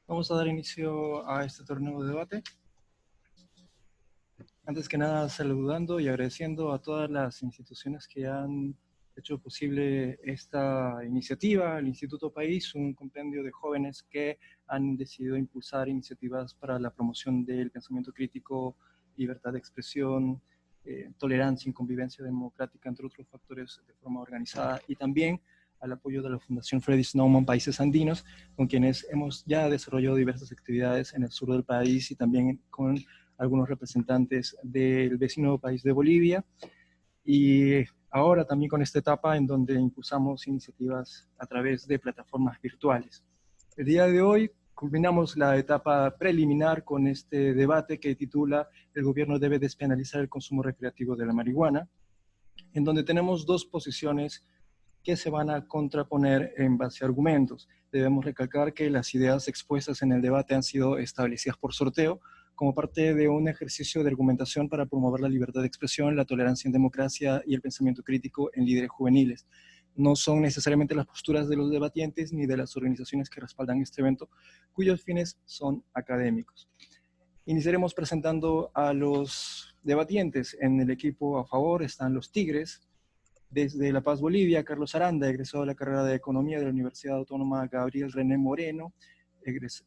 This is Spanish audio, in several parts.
Vamos a dar inicio a este torneo de debate. Antes que nada, saludando y agradeciendo a todas las instituciones que han hecho posible esta iniciativa, el Instituto País, un compendio de jóvenes que han decidido impulsar iniciativas para la promoción del pensamiento crítico, libertad de expresión, tolerancia y convivencia democrática, entre otros factores, de forma organizada, y también al apoyo de la Fundación Freddy Snowman Países Andinos, con quienes hemos ya desarrollado diversas actividades en el sur del país y también con algunos representantes del vecino país de Bolivia, y ahora también con esta etapa en donde impulsamos iniciativas a través de plataformas virtuales. El día de hoy culminamos la etapa preliminar con este debate que titula "El gobierno debe despenalizar el consumo recreativo de la marihuana", en donde tenemos dos posiciones que se van a contraponer en base a argumentos. Debemos recalcar que las ideas expuestas en el debate han sido establecidas por sorteo como parte de un ejercicio de argumentación para promover la libertad de expresión, la tolerancia en democracia y el pensamiento crítico en líderes juveniles. No son necesariamente las posturas de los debatientes ni de las organizaciones que respaldan este evento, cuyos fines son académicos. Iniciaremos presentando a los debatientes. En el equipo a favor están los Tigres. Desde La Paz, Bolivia, Carlos Aranda, egresado de la carrera de Economía de la Universidad Autónoma Gabriel René Moreno,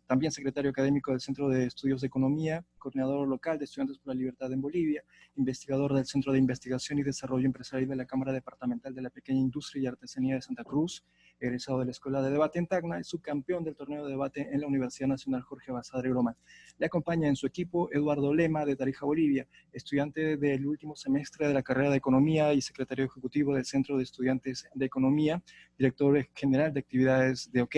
también secretario académico del Centro de Estudios de Economía, coordinador local de Estudiantes por la Libertad en Bolivia, investigador del Centro de Investigación y Desarrollo Empresarial de la Cámara Departamental de la Pequeña Industria y Artesanía de Santa Cruz, egresado de la Escuela de Debate en Tacna y subcampeón del torneo de debate en la Universidad Nacional Jorge Basadre Groma. Le acompaña en su equipo Eduardo Lema, de Tarija, Bolivia, estudiante del último semestre de la carrera de Economía y secretario ejecutivo del Centro de Estudiantes de Economía, director general de actividades de OK,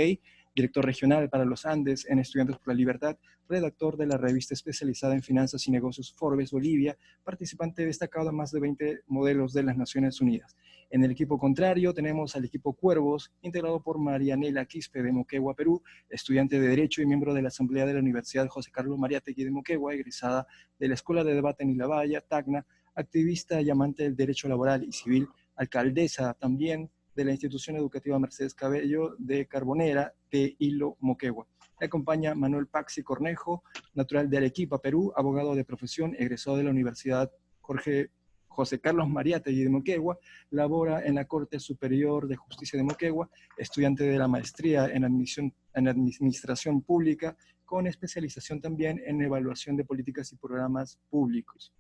director regional para los Andes en Estudiantes por la Libertad, redactor de la revista especializada en finanzas y negocios Forbes Bolivia, participante destacado en más de 20 modelos de las Naciones Unidas. En el equipo contrario tenemos al equipo Cuervos, integrado por Marianela Quispe de Moquegua, Perú, estudiante de Derecho y miembro de la Asamblea de la Universidad José Carlos Mariátegui de Moquegua, egresada de la Escuela de Debate en Ilabaya, Tacna, activista y amante del derecho laboral y civil, alcaldesa también de la institución educativa Mercedes Cabello de Carbonera de Hilo, Moquegua. Le acompaña Manuel Paxi Cornejo, natural de Arequipa, Perú, abogado de profesión, egresado de la Universidad José Carlos Mariátegui de Moquegua, labora en la Corte Superior de Justicia de Moquegua, estudiante de la maestría en Administración Pública, con especialización también en evaluación de políticas y programas públicos.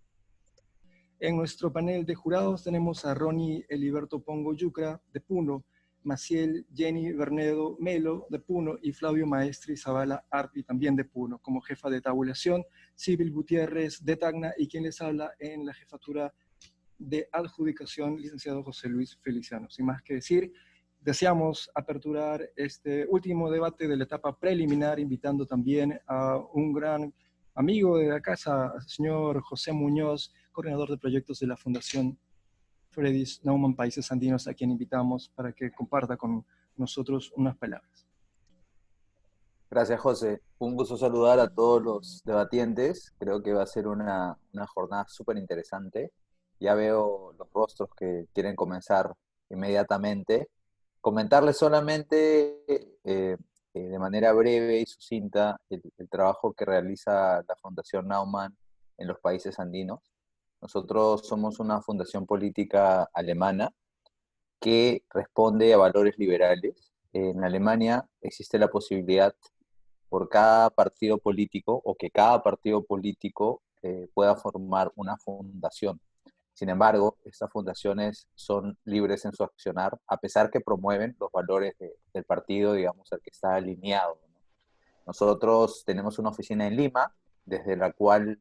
En nuestro panel de jurados tenemos a Ronnie Eliberto Pongo Yucra, de Puno, Maciel Jenny Bernedo Melo, de Puno, y Flavio Maestri Zavala Arpi, también de Puno, como jefa de tabulación, Sibyl Gutiérrez, de Tacna, y quien les habla en la jefatura de adjudicación, licenciado José Luis Feliciano. Sin más que decir, deseamos aperturar este último debate de la etapa preliminar, invitando también a un gran amigo de la casa, al señor José Muñoz, coordinador de proyectos de la Fundación Freddy Naumann Países Andinos, a quien invitamos para que comparta con nosotros unas palabras. Gracias, José. Un gusto saludar a todos los debatientes. Creo que va a ser una jornada súper interesante. Ya veo los rostros que quieren comenzar inmediatamente. Comentarles solamente de manera breve y sucinta el trabajo que realiza la Fundación Naumann en los países andinos. Nosotros somos una fundación política alemana que responde a valores liberales. En Alemania existe la posibilidad por cada partido político o que cada partido político pueda formar una fundación. Sin embargo, estas fundaciones son libres en su accionar, a pesar que promueven los valores del partido, digamos, al que está alineado, ¿no? Nosotros tenemos una oficina en Lima, desde la cual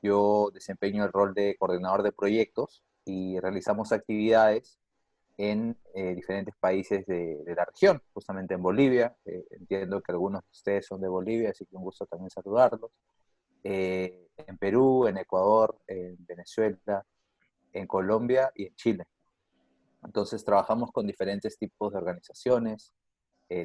yo desempeño el rol de coordinador de proyectos y realizamos actividades en diferentes países de la región, justamente en Bolivia. Entiendo que algunos de ustedes son de Bolivia, así que un gusto también saludarlos. En Perú, en Ecuador, en Venezuela, en Colombia y en Chile. Entonces trabajamos con diferentes tipos de organizaciones,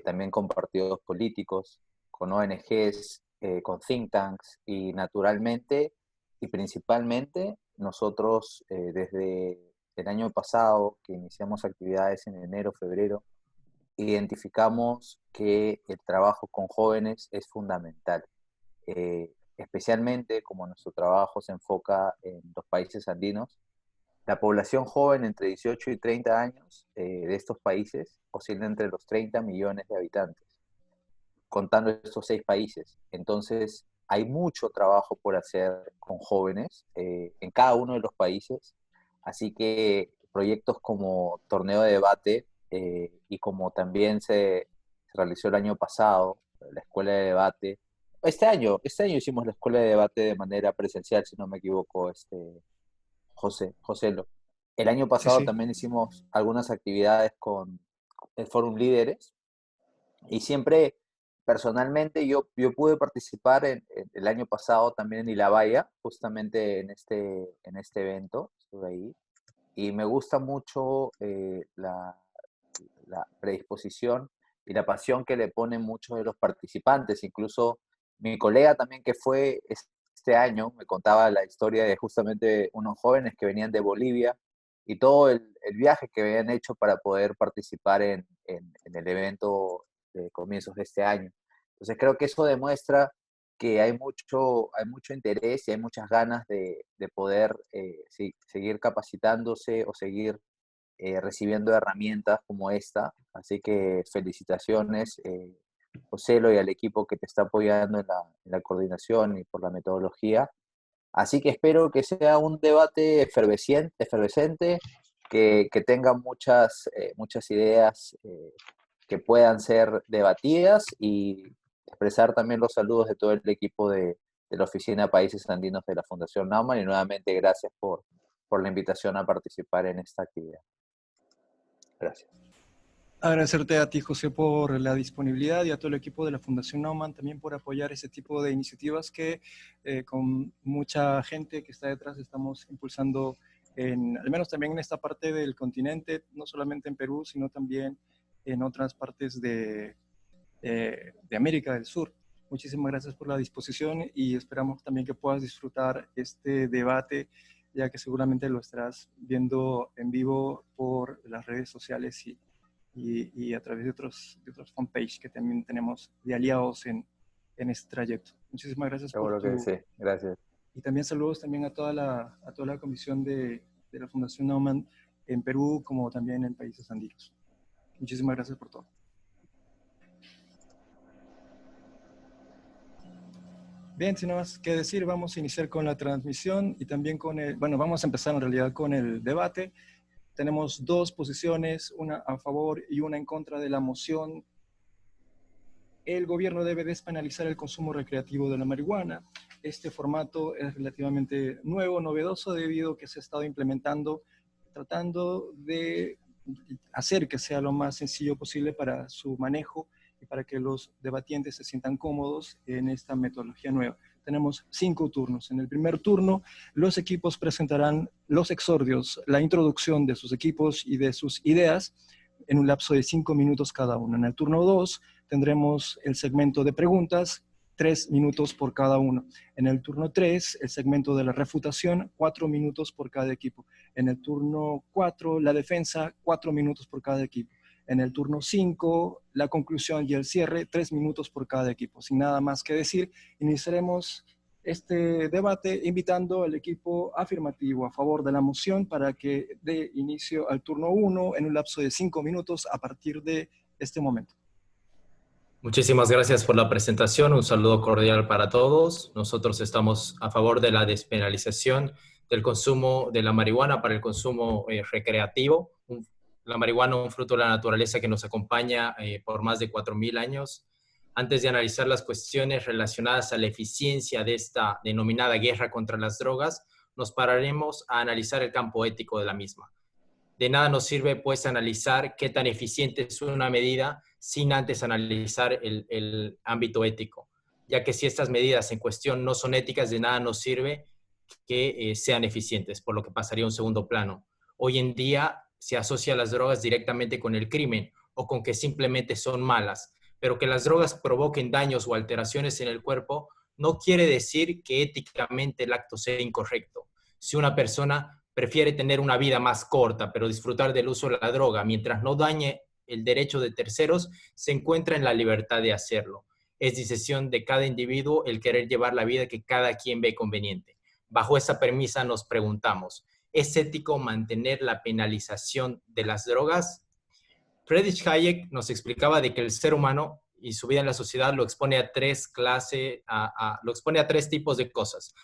también con partidos políticos, con ONGs, con think tanks y naturalmente y principalmente nosotros desde el año pasado que iniciamos actividades en enero, febrero, identificamos que el trabajo con jóvenes es fundamental, especialmente como nuestro trabajo se enfoca en los países andinos. La población joven entre 18 y 30 años de estos países oscila entre los 30 millones de habitantes, contando estos 6 países. Entonces, hay mucho trabajo por hacer con jóvenes en cada uno de los países. Así que proyectos como Torneo de Debate y como también se realizó el año pasado, la Escuela de Debate. Este año hicimos la Escuela de Debate de manera presencial, si no me equivoco, José. El año Sí, pasado sí. también hicimos algunas actividades con el Fórum Líderes y siempre, personalmente, yo pude participar el año pasado también en Ilabaya, justamente en este evento, estuve ahí, y me gusta mucho la predisposición y la pasión que le ponen muchos de los participantes. Incluso mi colega también que fue este año me contaba la historia de justamente unos jóvenes que venían de Bolivia y todo el viaje que habían hecho para poder participar en el evento de comienzos de este año. Entonces creo que eso demuestra que hay mucho interés y hay muchas ganas de poder seguir capacitándose o seguir recibiendo herramientas como esta. Así que felicitaciones, Joselo, y al equipo que te está apoyando en la coordinación y por la metodología. Así que espero que sea un debate efervescente, que tenga muchas ideas que puedan ser debatidas y expresar también los saludos de todo el equipo de la Oficina de Países Andinos de la Fundación Naumann y nuevamente gracias por la invitación a participar en esta actividad. Gracias. Agradecerte a ti, José, por la disponibilidad y a todo el equipo de la Fundación Naumann también por apoyar ese tipo de iniciativas que con mucha gente que está detrás estamos impulsando, al menos también en esta parte del continente, no solamente en Perú, sino también en otras partes de América del Sur. Muchísimas gracias por la disposición y esperamos también que puedas disfrutar este debate, ya que seguramente lo estarás viendo en vivo por las redes sociales y a través de otros fanpage que también tenemos de aliados en este trayecto. Muchísimas gracias por Seguro que tu... sí, gracias. Y también saludos también a toda la comisión de la Fundación Naumann en Perú, como también en países andinos. Muchísimas gracias por todo. Bien, sin nada más que decir, vamos a iniciar con la transmisión y también vamos a empezar en realidad con el debate. Tenemos dos posiciones, una a favor y una en contra de la moción. El gobierno debe despenalizar el consumo recreativo de la marihuana. Este formato es relativamente nuevo, novedoso, debido a que se ha estado implementando, tratando de hacer que sea lo más sencillo posible para su manejo y para que los debatientes se sientan cómodos en esta metodología nueva. Tenemos 5 turnos. En el primer turno, los equipos presentarán los exordios, la introducción de sus equipos y de sus ideas en un lapso de 5 minutos cada uno. En el turno 2 tendremos el segmento de preguntas, 3 minutos por cada uno. En el turno 3, el segmento de la refutación, 4 minutos por cada equipo. En el turno 4, la defensa, 4 minutos por cada equipo. En el turno 5, la conclusión y el cierre, 3 minutos por cada equipo. Sin nada más que decir, iniciaremos este debate invitando al equipo afirmativo a favor de la moción para que dé inicio al turno 1 en un lapso de 5 minutos a partir de este momento. Muchísimas gracias por la presentación. Un saludo cordial para todos. Nosotros estamos a favor de la despenalización del consumo de la marihuana para el consumo recreativo. La marihuana es un fruto de la naturaleza que nos acompaña por más de 4.000 años. Antes de analizar las cuestiones relacionadas a la eficiencia de esta denominada guerra contra las drogas, nos pararemos a analizar el campo ético de la misma. De nada nos sirve, pues, analizar qué tan eficiente es una medida sin antes analizar el ámbito ético, ya que si estas medidas en cuestión no son éticas, de nada nos sirve que sean eficientes, por lo que pasaría a un segundo plano. Hoy en día se asocia las drogas directamente con el crimen o con que simplemente son malas, pero que las drogas provoquen daños o alteraciones en el cuerpo no quiere decir que éticamente el acto sea incorrecto. Si una persona prefiere tener una vida más corta, pero disfrutar del uso de la droga mientras no dañe el derecho de terceros se encuentra en la libertad de hacerlo. Es decisión de cada individuo el querer llevar la vida que cada quien ve conveniente. Bajo esa premisa nos preguntamos, ¿es ético mantener la penalización de las drogas? Friedrich Hayek nos explicaba de que el ser humano y su vida en la sociedad lo expone a tres tipos de cosas.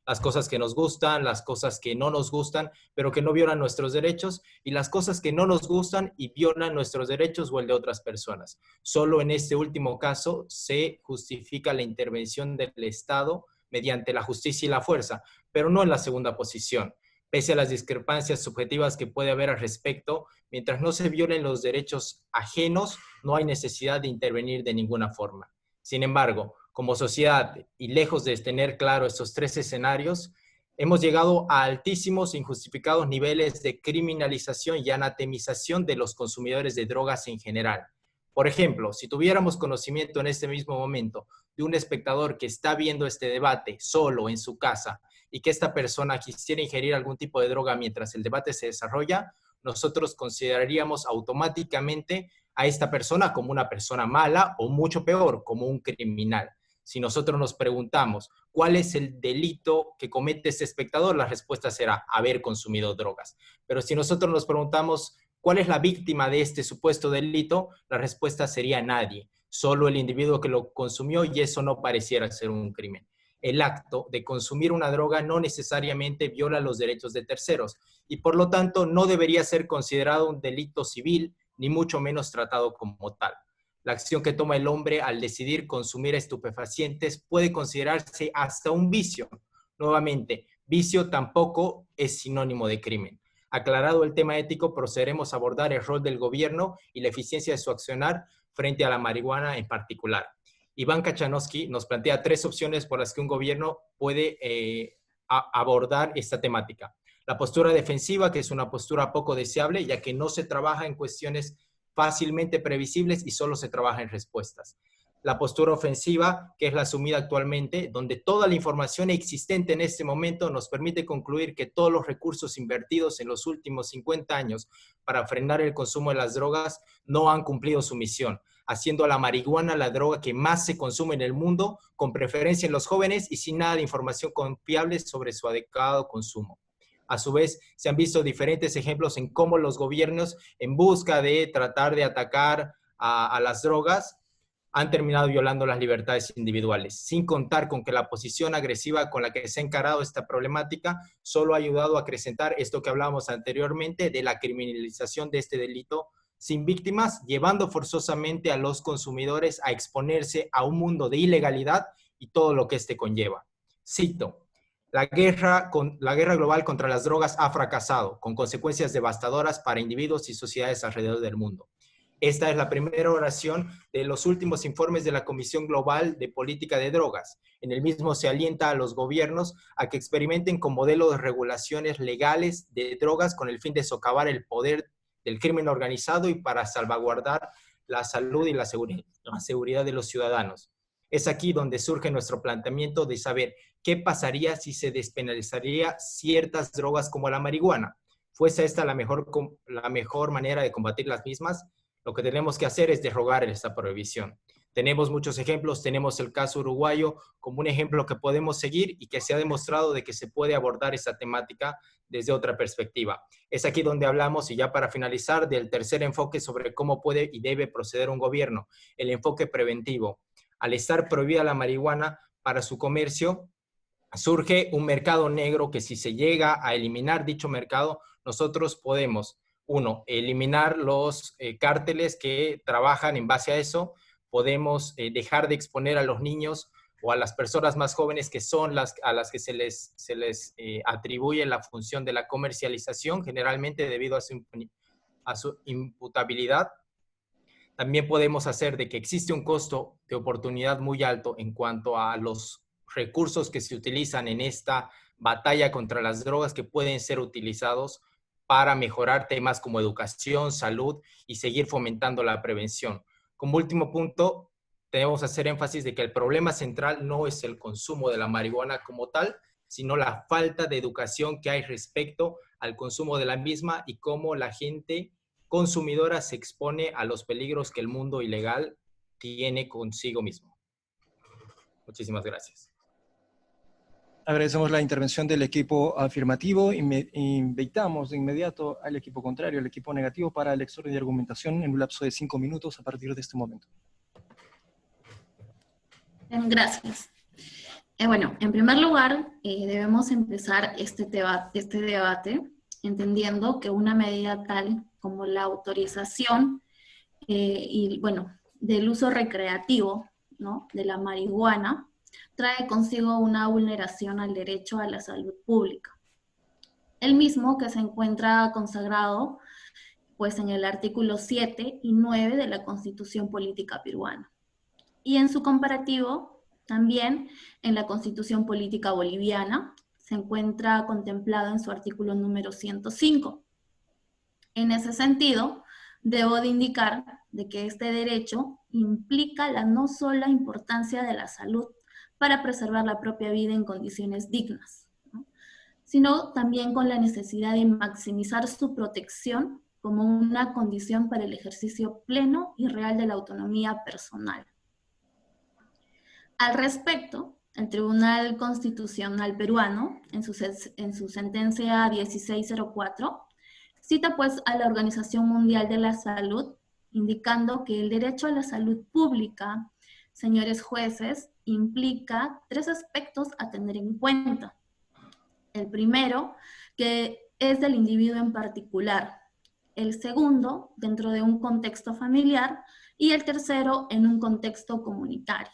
Las cosas que nos gustan, las cosas que no nos gustan, pero que no violan nuestros derechos, y las cosas que no nos gustan y violan nuestros derechos o el de otras personas. Solo en este último caso se justifica la intervención del Estado mediante la justicia y la fuerza, pero no en la segunda posición. Pese a las discrepancias subjetivas que puede haber al respecto, mientras no se violen los derechos ajenos, no hay necesidad de intervenir de ninguna forma. Sin embargo, como sociedad, y lejos de tener claro estos tres escenarios, hemos llegado a altísimos e injustificados niveles de criminalización y anatemización de los consumidores de drogas en general. Por ejemplo, si tuviéramos conocimiento en este mismo momento de un espectador que está viendo este debate solo en su casa y que esta persona quisiera ingerir algún tipo de droga mientras el debate se desarrolla, nosotros consideraríamos automáticamente a esta persona como una persona mala o mucho peor, como un criminal. Si nosotros nos preguntamos cuál es el delito que comete este espectador, la respuesta será haber consumido drogas. Pero si nosotros nos preguntamos cuál es la víctima de este supuesto delito, la respuesta sería nadie, solo el individuo que lo consumió, y eso no pareciera ser un crimen. El acto de consumir una droga no necesariamente viola los derechos de terceros y por lo tanto no debería ser considerado un delito civil, ni mucho menos tratado como tal. La acción que toma el hombre al decidir consumir estupefacientes puede considerarse hasta un vicio. Nuevamente, vicio tampoco es sinónimo de crimen. Aclarado el tema ético, procederemos a abordar el rol del gobierno y la eficiencia de su accionar frente a la marihuana en particular. Iván Kachanowski nos plantea tres opciones por las que un gobierno puede abordar esta temática. La postura defensiva, que es una postura poco deseable, ya que no se trabaja en cuestiones fácilmente previsibles y solo se trabaja en respuestas. La postura ofensiva, que es la asumida actualmente, donde toda la información existente en este momento nos permite concluir que todos los recursos invertidos en los últimos 50 años para frenar el consumo de las drogas no han cumplido su misión, haciendo a la marihuana la droga que más se consume en el mundo, con preferencia en los jóvenes y sin nada de información confiable sobre su adecuado consumo. A su vez, se han visto diferentes ejemplos en cómo los gobiernos, en busca de tratar de atacar a las drogas, han terminado violando las libertades individuales, sin contar con que la posición agresiva con la que se ha encarado esta problemática solo ha ayudado a acrecentar esto que hablábamos anteriormente de la criminalización de este delito sin víctimas, llevando forzosamente a los consumidores a exponerse a un mundo de ilegalidad y todo lo que éste conlleva. Cito: la guerra global contra las drogas ha fracasado, con consecuencias devastadoras para individuos y sociedades alrededor del mundo. Esta es la primera oración de los últimos informes de la Comisión Global de Política de Drogas. En el mismo se alienta a los gobiernos a que experimenten con modelos de regulaciones legales de drogas con el fin de socavar el poder del crimen organizado y para salvaguardar la salud y la seguridad de los ciudadanos. Es aquí donde surge nuestro planteamiento de saber qué pasaría si se despenalizaría ciertas drogas como la marihuana. ¿Fuese esta la mejor manera de combatir las mismas? Lo que tenemos que hacer es derogar esta prohibición. Tenemos muchos ejemplos, tenemos el caso uruguayo como un ejemplo que podemos seguir y que se ha demostrado de que se puede abordar esta temática desde otra perspectiva. Es aquí donde hablamos, y ya para finalizar, del tercer enfoque sobre cómo puede y debe proceder un gobierno, el enfoque preventivo. Al estar prohibida la marihuana para su comercio, surge un mercado negro que si se llega a eliminar dicho mercado, nosotros podemos, uno, eliminar los cárteles que trabajan en base a eso, podemos dejar de exponer a los niños o a las personas más jóvenes que son a las que se les atribuye la función de la comercialización, generalmente debido a su imputabilidad. También podemos hacer de que existe un costo de oportunidad muy alto en cuanto a los recursos que se utilizan en esta batalla contra las drogas, que pueden ser utilizados para mejorar temas como educación, salud y seguir fomentando la prevención. Como último punto, tenemos que hacer énfasis de que el problema central no es el consumo de la marihuana como tal, sino la falta de educación que hay respecto al consumo de la misma y cómo la gente consumidora se expone a los peligros que el mundo ilegal tiene consigo mismo. Muchísimas gracias. Agradecemos la intervención del equipo afirmativo y invitamos de inmediato al equipo contrario, al equipo negativo, para el exordio de argumentación en un lapso de 5 minutos a partir de este momento. Gracias. Bueno, en primer lugar, debemos empezar este debate entendiendo que una medida tal como la autorización del uso recreativo, ¿no?, de la marihuana trae consigo una vulneración al derecho a la salud pública. El mismo que se encuentra consagrado pues, en el artículo 7 y 9 de la Constitución Política Peruana. Y en su comparativo, también en la Constitución Política Boliviana, se encuentra contemplado en su artículo número 105. En ese sentido, debo de indicar de que este derecho implica la no sola importancia de la salud para preservar la propia vida en condiciones dignas, ¿no?, sino también con la necesidad de maximizar su protección como una condición para el ejercicio pleno y real de la autonomía personal. Al respecto, el Tribunal Constitucional peruano, en su sentencia 1604, cita pues a la Organización Mundial de la Salud, indicando que el derecho a la salud pública, señores jueces, implica 3 aspectos a tener en cuenta. El primero, que es del individuo en particular. El segundo, dentro de un contexto familiar. Y el tercero, en un contexto comunitario.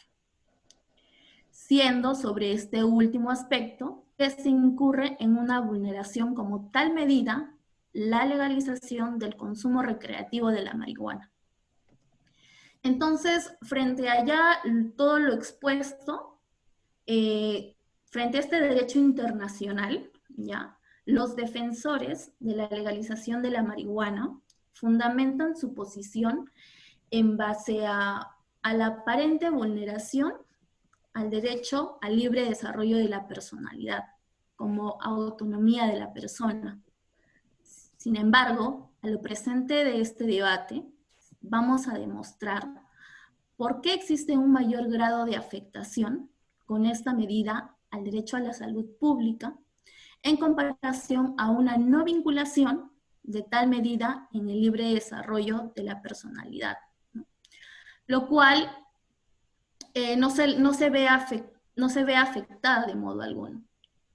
Siendo sobre este último aspecto que se incurre en una vulneración como tal medida la legalización del consumo recreativo de la marihuana. Entonces, frente a ya todo lo expuesto, frente a este derecho internacional, ¿ya?, los defensores de la legalización de la marihuana fundamentan su posición en base a la aparente vulneración al derecho al libre desarrollo de la personalidad, como autonomía de la persona. Sin embargo, a lo presente de este debate, vamos a demostrar por qué existe un mayor grado de afectación con esta medida al derecho a la salud pública en comparación a una no vinculación de tal medida en el libre desarrollo de la personalidad, ¿no?, lo cual no se ve afectada de modo alguno.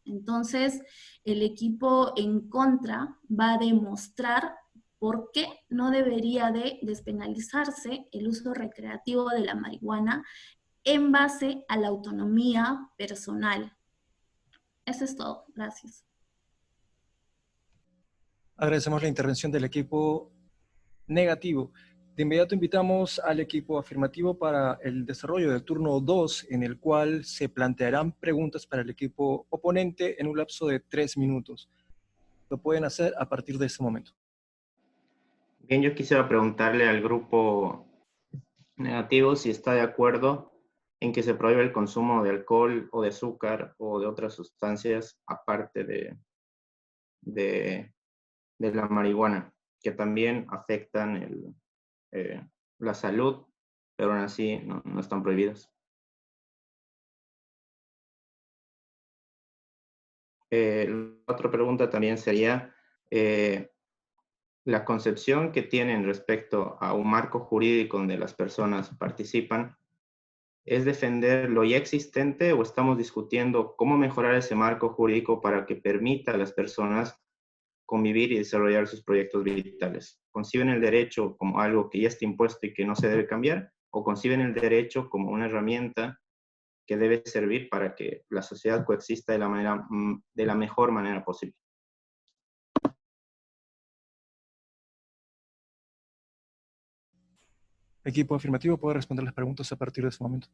Entonces, el equipo en contra va a demostrar por qué no debería de despenalizarse el uso recreativo de la marihuana en base a la autonomía personal. Eso es todo. Gracias. Agradecemos la intervención del equipo negativo. De inmediato invitamos al equipo afirmativo para el desarrollo del turno 2, en el cual se plantearán preguntas para el equipo oponente en un lapso de 3 minutos. Lo pueden hacer a partir de ese momento. Bien, yo quisiera preguntarle al grupo negativo si está de acuerdo en que se prohíbe el consumo de alcohol o de azúcar o de otras sustancias aparte de la marihuana, que también afectan la salud, pero aún así no están prohibidas. La otra pregunta también sería la concepción que tienen respecto a un marco jurídico donde las personas participan. ¿Es defender lo ya existente o estamos discutiendo cómo mejorar ese marco jurídico para que permita a las personas convivir y desarrollar sus proyectos vitales? ¿Conciben el derecho como algo que ya está impuesto y que no se debe cambiar? ¿O conciben el derecho como una herramienta que debe servir para que la sociedad coexista de la mejor manera posible? Equipo afirmativo puede responder las preguntas a partir de ese momento.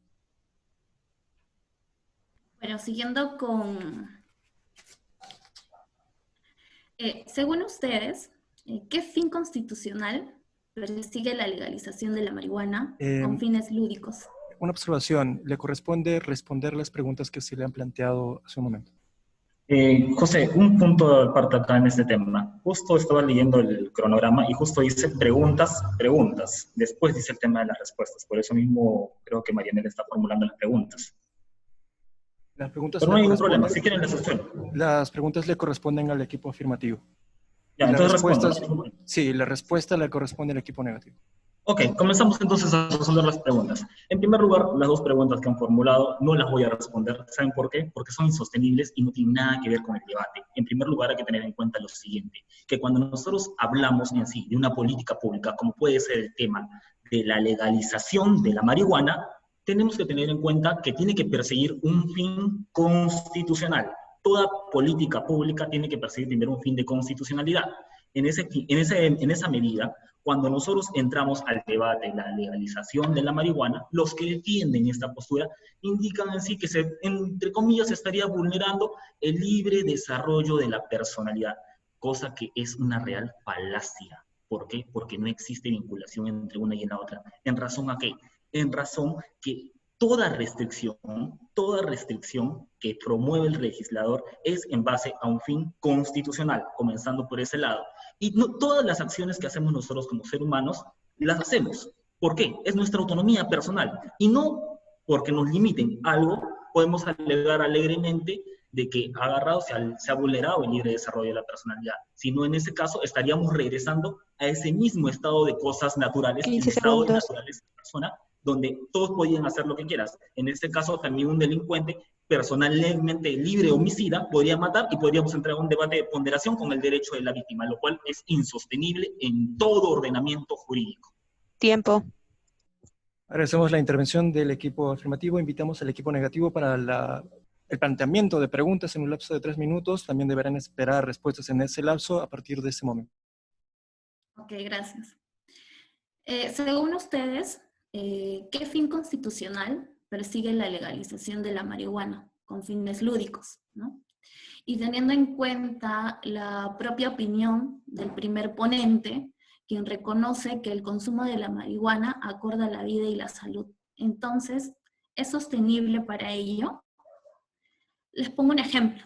Bueno, siguiendo con... según ustedes, ¿qué fin constitucional persigue la legalización de la marihuana con fines lúdicos? Una observación. Le corresponde responder las preguntas que se le han planteado hace un momento. José, un punto aparte acá en este tema. Justo estaba leyendo el cronograma y justo dice preguntas, preguntas. Después dice el tema de las respuestas. Por eso mismo creo que Marianela está formulando las preguntas. Las preguntas Pero no le hay ningún problema, corresponden, si quieren las sesión. las preguntas le corresponden al equipo afirmativo. Ya, Y las entonces respondo. respuestas, sí, la respuesta le corresponde al equipo negativo. Ok, comenzamos entonces a resolver las preguntas. En primer lugar, las dos preguntas que han formulado no las voy a responder. ¿Saben por qué? Porque son insostenibles y no tienen nada que ver con el debate. En primer lugar, hay que tener en cuenta lo siguiente, que cuando nosotros hablamos en sí de una política pública, como puede ser el tema de la legalización de la marihuana, tenemos que tener en cuenta que tiene que perseguir un fin constitucional. Toda política pública tiene que perseguir primero un fin de constitucionalidad. En esa medida, cuando nosotros entramos al debate de la legalización de la marihuana, los que defienden esta postura indican en sí que entre comillas, se estaría vulnerando el libre desarrollo de la personalidad, cosa que es una real falacia. ¿Por qué? Porque no existe vinculación entre una y la otra. ¿En razón a qué? En razón que toda restricción que promueve el legislador es en base a un fin constitucional, comenzando por ese lado. Y no, todas las acciones que hacemos nosotros como seres humanos, las hacemos. ¿Por qué? Es nuestra autonomía personal. Y no porque nos limiten algo, podemos alegar alegremente de que agarrado se ha vulnerado el libre desarrollo de la personalidad, sino en ese caso estaríamos regresando a ese mismo estado de cosas naturales, el estado de naturaleza de la persona, donde todos podían hacer lo que quieras. En este caso, también un delincuente personalmente libre homicida podría matar y podríamos entrar a un debate de ponderación con el derecho de la víctima, lo cual es insostenible en todo ordenamiento jurídico. Tiempo. Agradecemos la intervención del equipo afirmativo. Invitamos al equipo negativo para el planteamiento de preguntas en un lapso de 3 minutos. También deberán esperar respuestas en ese lapso a partir de ese momento. Ok, gracias. Según ustedes, ¿qué fin constitucional persigue la legalización de la marihuana con fines lúdicos, ¿no? Y teniendo en cuenta la propia opinión del primer ponente, quien reconoce que el consumo de la marihuana acorda la vida y la salud. Entonces, ¿es sostenible para ello? Les pongo un ejemplo.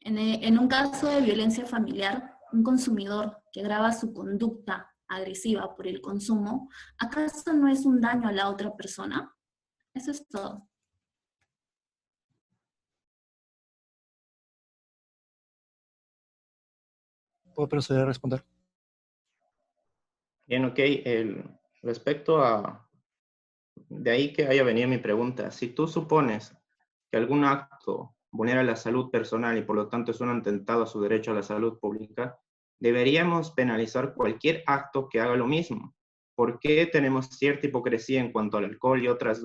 En un caso de violencia familiar, un consumidor que graba su conducta agresiva por el consumo, ¿acaso no es un daño a la otra persona? Eso es todo. ¿Puedo proceder a responder? Bien, ok. Respecto a... De ahí que haya venido mi pregunta. Si tú supones que algún acto vulnera la salud personal y por lo tanto es un atentado a su derecho a la salud pública, deberíamos penalizar cualquier acto que haga lo mismo. ¿Por qué tenemos cierta hipocresía en cuanto al alcohol y otras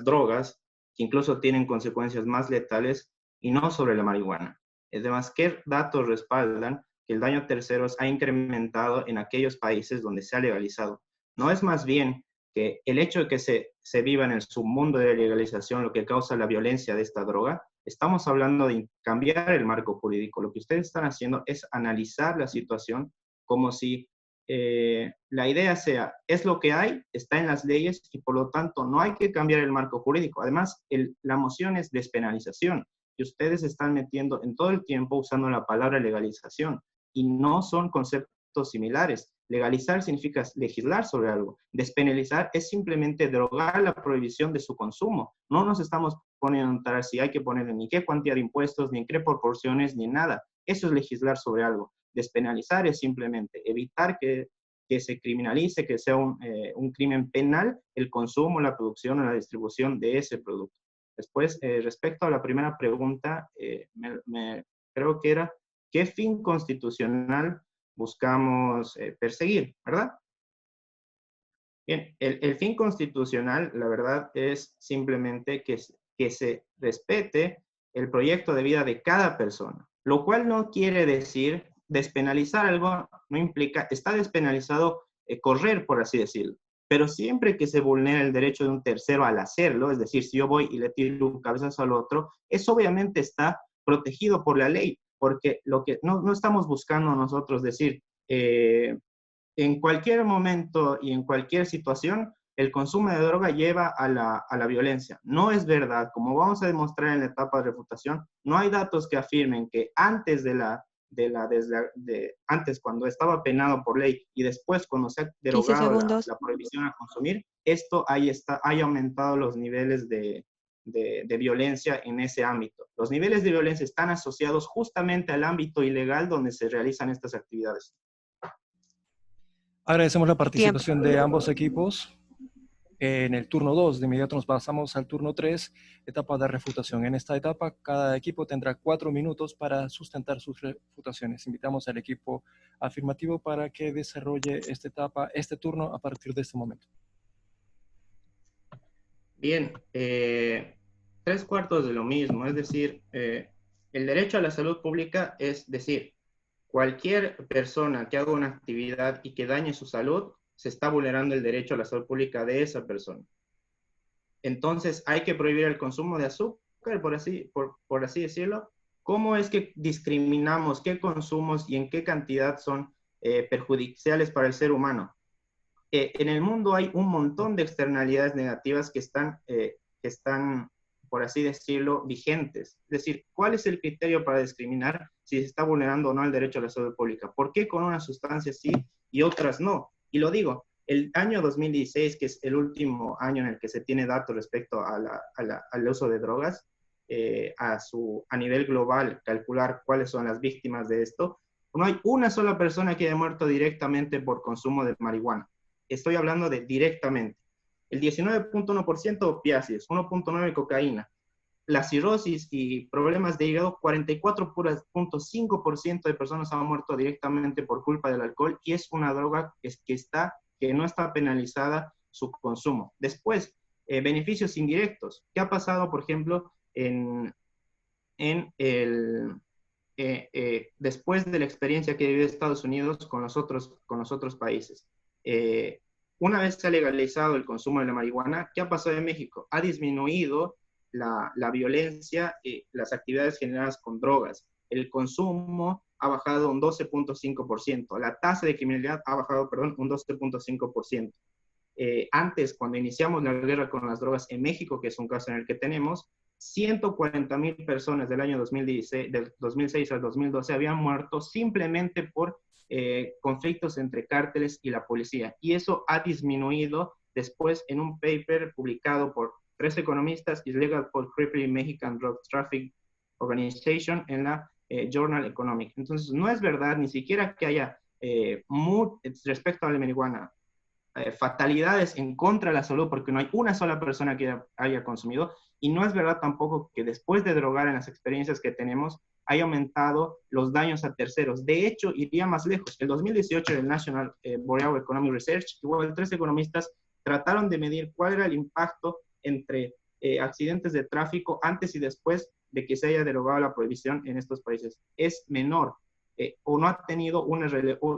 drogas que incluso tienen consecuencias más letales y no sobre la marihuana? Además, ¿qué datos respaldan que el daño a terceros ha incrementado en aquellos países donde se ha legalizado? ¿No es más bien que el hecho de que se viva en el submundo de la legalización lo que causa la violencia de esta droga? Estamos hablando de cambiar el marco jurídico. Lo que ustedes están haciendo es analizar la situación como si la idea sea, es lo que hay, está en las leyes y por lo tanto no hay que cambiar el marco jurídico. Además, la moción es despenalización y ustedes están metiendo en todo el tiempo usando la palabra legalización y no son conceptos similares. Legalizar significa legislar sobre algo. Despenalizar es simplemente derogar la prohibición de su consumo. No nos estamos poniendo a notar si hay que ponerle ni qué cuantía de impuestos, ni en qué proporciones, ni nada. Eso es legislar sobre algo. Despenalizar es simplemente evitar que se criminalice, que sea un crimen penal el consumo, la producción o la distribución de ese producto. Después, respecto a la primera pregunta, creo que era, ¿qué fin constitucional buscamos perseguir, verdad? Bien, el fin constitucional, la verdad, es simplemente que se respete el proyecto de vida de cada persona, lo cual no quiere decir despenalizar algo, no implica, está despenalizado correr, por así decirlo, pero siempre que se vulnera el derecho de un tercero al hacerlo, es decir, si yo voy y le tiro un cabezazo al otro, eso obviamente está protegido por la ley, porque lo que no estamos buscando nosotros decir, en cualquier momento y en cualquier situación el consumo de droga lleva a la violencia. No es verdad. Como vamos a demostrar en la etapa de refutación, no hay datos que afirmen que antes antes cuando estaba penado por ley y después cuando se ha derogado la prohibición a consumir, esto haya aumentado los niveles de violencia en ese ámbito. Los niveles de violencia están asociados justamente al ámbito ilegal donde se realizan estas actividades. Agradecemos la participación de ambos equipos. En el turno 2, de inmediato nos pasamos al turno 3, etapa de refutación. En esta etapa, cada equipo tendrá 4 minutos para sustentar sus refutaciones. Invitamos al equipo afirmativo para que desarrolle esta etapa, este turno a partir de este momento. Bien, 3/4 de lo mismo, es decir, el derecho a la salud pública es decir, cualquier persona que haga una actividad y que dañe su salud, se está vulnerando el derecho a la salud pública de esa persona. Entonces, hay que prohibir el consumo de azúcar, por así decirlo. ¿Cómo es que discriminamos qué consumos y en qué cantidad son perjudiciales para el ser humano? En el mundo hay un montón de externalidades negativas que están, por así decirlo, vigentes. Es decir, ¿cuál es el criterio para discriminar si se está vulnerando o no el derecho a la salud pública? ¿Por qué con unas sustancias sí y otras no? Y lo digo, el año 2016, que es el último año en el que se tiene datos respecto al uso de drogas, a nivel global, calcular cuáles son las víctimas de esto, no hay una sola persona que haya muerto directamente por consumo de marihuana. Estoy hablando de directamente. El 19.1% opiáceos, 1.9% cocaína. La cirrosis y problemas de hígado, 44.5% de personas han muerto directamente por culpa del alcohol, y es una droga que no está penalizada su consumo. Después, beneficios indirectos. ¿Qué ha pasado, por ejemplo, después de la experiencia que vive Estados Unidos con los otros países? Una vez se ha legalizado el consumo de la marihuana, ¿qué ha pasado en México? Ha disminuido la violencia y las actividades generadas con drogas. El consumo ha bajado un 12.5%. La tasa de criminalidad ha bajado, un 12.5%. Antes, cuando iniciamos la guerra con las drogas en México, que es un caso en el que tenemos, 140,000 personas del año 2016, del 2006 al 2012 habían muerto simplemente por conflictos entre cárteles y la policía. Y eso ha disminuido después en un paper publicado por 3 economistas, Illegal for Crippling Mexican Drug Traffic Organization, en la Journal Economic. Entonces, no es verdad ni siquiera que haya, respecto a la marihuana, fatalidades en contra de la salud, porque no hay una sola persona que haya consumido, y no es verdad tampoco que después de drogar, en las experiencias que tenemos, haya aumentado los daños a terceros. De hecho, iría más lejos. El 2018 del National Bureau of Economic Research, igual 3 economistas trataron de medir cuál era el impacto entre accidentes de tráfico antes y después de que se haya derogado la prohibición en estos países. Es menor, o no ha tenido una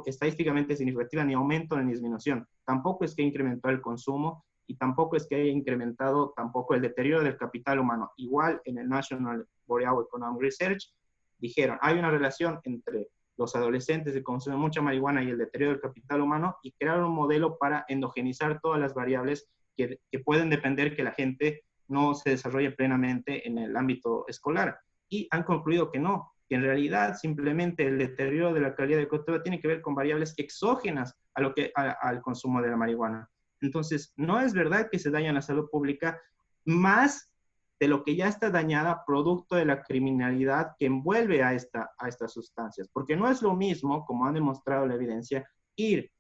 estadísticamente significativa ni aumento ni disminución. Tampoco es que incrementó el consumo y tampoco es que haya incrementado tampoco el deterioro del capital humano. Igual en el National Bureau of Economic Research dijeron, hay una relación entre los adolescentes que consumen mucha marihuana y el deterioro del capital humano, y crearon un modelo para endogenizar todas las variables que pueden depender que la gente no se desarrolle plenamente en el ámbito escolar. Y han concluido que no, que en realidad simplemente el deterioro de la calidad de cultura tiene que ver con variables exógenas al consumo de la marihuana. Entonces, no es verdad que se daña la salud pública más de lo que ya está dañada producto de la criminalidad que envuelve a estas sustancias. Porque no es lo mismo, como han demostrado la evidencia, ir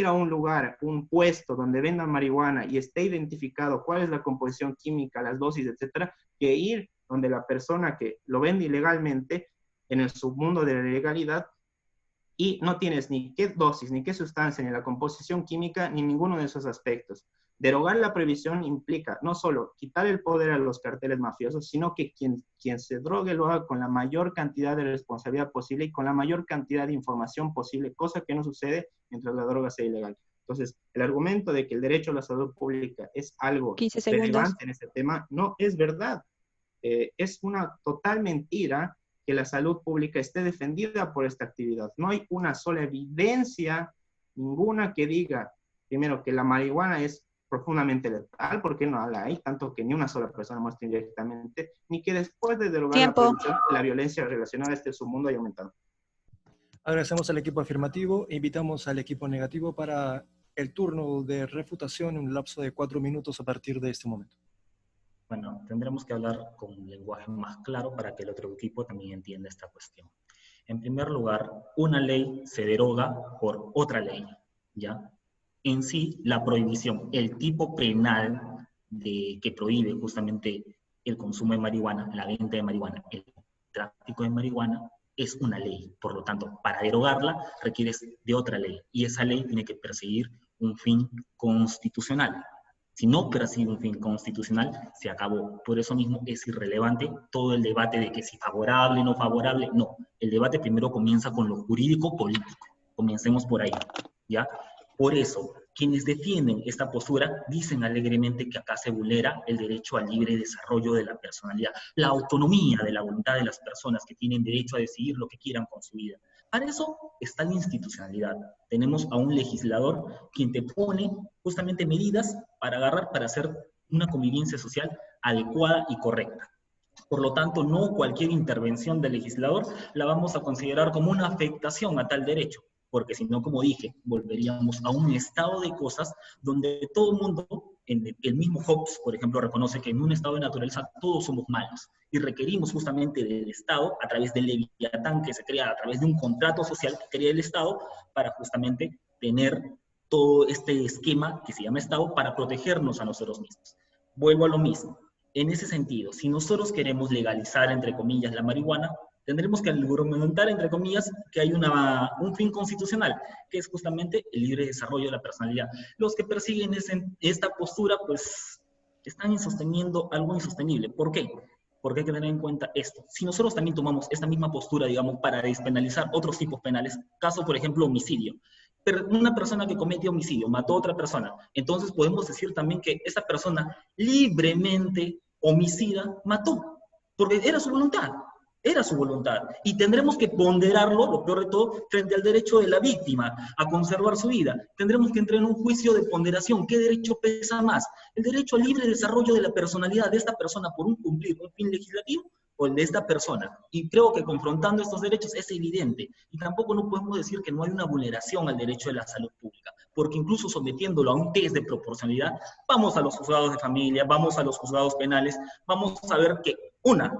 a un lugar, un puesto donde vendan marihuana y esté identificado cuál es la composición química, las dosis, etcétera, que ir donde la persona que lo vende ilegalmente en el submundo de la ilegalidad y no tienes ni qué dosis, ni qué sustancia, ni la composición química, ni ninguno de esos aspectos. Derogar la prohibición implica no solo quitar el poder a los carteles mafiosos, sino que quien se drogue lo haga con la mayor cantidad de responsabilidad posible y con la mayor cantidad de información posible, cosa que no sucede mientras la droga sea ilegal. Entonces, el argumento de que el derecho a la salud pública es algo relevante en este tema no es verdad. Es una total mentira que la salud pública esté defendida por esta actividad. No hay una sola evidencia, ninguna, que diga, primero, que la marihuana es profundamente letal, porque no la hay, tanto que ni una sola persona muestre indirectamente, ni que después de derogar la prohibición, la violencia relacionada a este submundo haya aumentado. Agradecemos al equipo afirmativo e invitamos al equipo negativo para el turno de refutación en un lapso de 4 minutos a partir de este momento. Bueno, tendremos que hablar con un lenguaje más claro para que el otro equipo también entienda esta cuestión. En primer lugar, una ley se deroga por otra ley, ¿ya? En sí, la prohibición, el tipo penal que prohíbe justamente el consumo de marihuana, la venta de marihuana, el tráfico de marihuana, es una ley. Por lo tanto, para derogarla requieres de otra ley, y esa ley tiene que perseguir un fin constitucional. Si no persigue un fin constitucional, se acabó. Por eso mismo es irrelevante todo el debate de que si favorable o no favorable. No, el debate primero comienza con lo jurídico-político. Comencemos por ahí, ¿ya? Por eso, quienes defienden esta postura dicen alegremente que acá se vulnera el derecho al libre desarrollo de la personalidad, la autonomía de la voluntad de las personas que tienen derecho a decidir lo que quieran con su vida. Para eso está la institucionalidad. Tenemos a un legislador quien te pone justamente medidas para agarrar, para hacer una convivencia social adecuada y correcta. Por lo tanto, no cualquier intervención del legislador la vamos a considerar como una afectación a tal derecho, porque si no, como dije, volveríamos a un estado de cosas donde todo el mundo, el mismo Hobbes, por ejemplo, reconoce que en un estado de naturaleza todos somos malos, y requerimos justamente del Estado, a través del leviatán que se crea, a través de un contrato social que crea el Estado, para justamente tener todo este esquema que se llama Estado para protegernos a nosotros mismos. Vuelvo a lo mismo. En ese sentido, si nosotros queremos legalizar, entre comillas, la marihuana, tendremos que argumentar, entre comillas, que hay un fin constitucional, que es justamente el libre desarrollo de la personalidad. Los que persiguen esta postura, pues, están sosteniendo algo insostenible. ¿Por qué? Porque hay que tener en cuenta esto. Si nosotros también tomamos esta misma postura, digamos, para despenalizar otros tipos penales, caso, por ejemplo, homicidio, pero una persona que comete homicidio, mató a otra persona, entonces podemos decir también que esa persona libremente homicida mató, porque era su voluntad. Era su voluntad. Y tendremos que ponderarlo, lo peor de todo, frente al derecho de la víctima a conservar su vida. Tendremos que entrar en un juicio de ponderación. ¿Qué derecho pesa más? ¿El derecho al libre desarrollo de la personalidad de esta persona por cumplir un fin legislativo o el de esta persona? Y creo que confrontando estos derechos es evidente. Y tampoco no podemos decir que no hay una vulneración al derecho de la salud pública, porque incluso sometiéndolo a un test de proporcionalidad, vamos a los juzgados de familia, vamos a los juzgados penales, vamos a ver que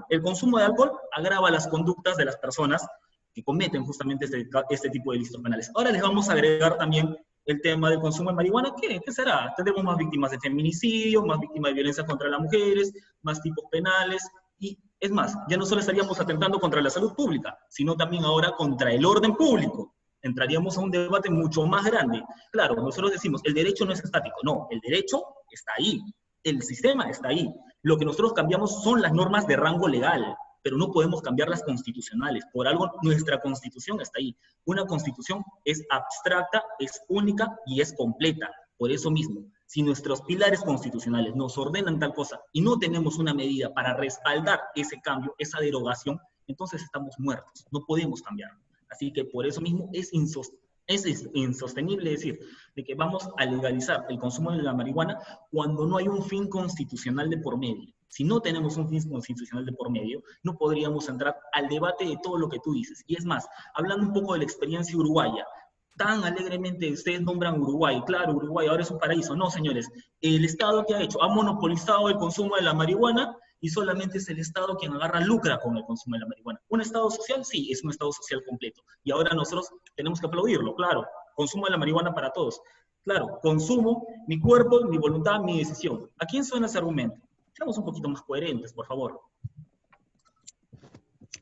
el consumo de alcohol agrava las conductas de las personas que cometen justamente este tipo de delitos penales. Ahora les vamos a agregar también el tema del consumo de marihuana. ¿Qué será? Tendremos más víctimas de feminicidio, más víctimas de violencia contra las mujeres, más tipos penales, y es más, ya no solo estaríamos atentando contra la salud pública, sino también ahora contra el orden público. Entraríamos a un debate mucho más grande. Claro, nosotros decimos, el derecho no es estático. No, el derecho está ahí, el sistema está ahí. Lo que nosotros cambiamos son las normas de rango legal, pero no podemos cambiar las constitucionales. Por algo nuestra constitución está ahí. Una constitución es abstracta, es única y es completa. Por eso mismo, si nuestros pilares constitucionales nos ordenan tal cosa y no tenemos una medida para respaldar ese cambio, esa derogación, entonces estamos muertos, no podemos cambiarlo. Así que por eso mismo es insostenible decir de que vamos a legalizar el consumo de la marihuana cuando no hay un fin constitucional de por medio. Si no tenemos un fin constitucional de por medio, no podríamos entrar al debate de todo lo que tú dices. Y es más, hablando un poco de la experiencia uruguaya, tan alegremente ustedes nombran Uruguay, claro, Uruguay ahora es un paraíso. No, señores, el Estado que ha hecho, ha monopolizado el consumo de la marihuana y solamente es el Estado quien lucra con el consumo de la marihuana. ¿Un Estado social? Sí, es un Estado social completo. Y ahora nosotros tenemos que aplaudirlo, claro. Consumo de la marihuana para todos. Claro, consumo, mi cuerpo, mi voluntad, mi decisión. ¿A quién suena ese argumento? Seamos un poquito más coherentes, por favor.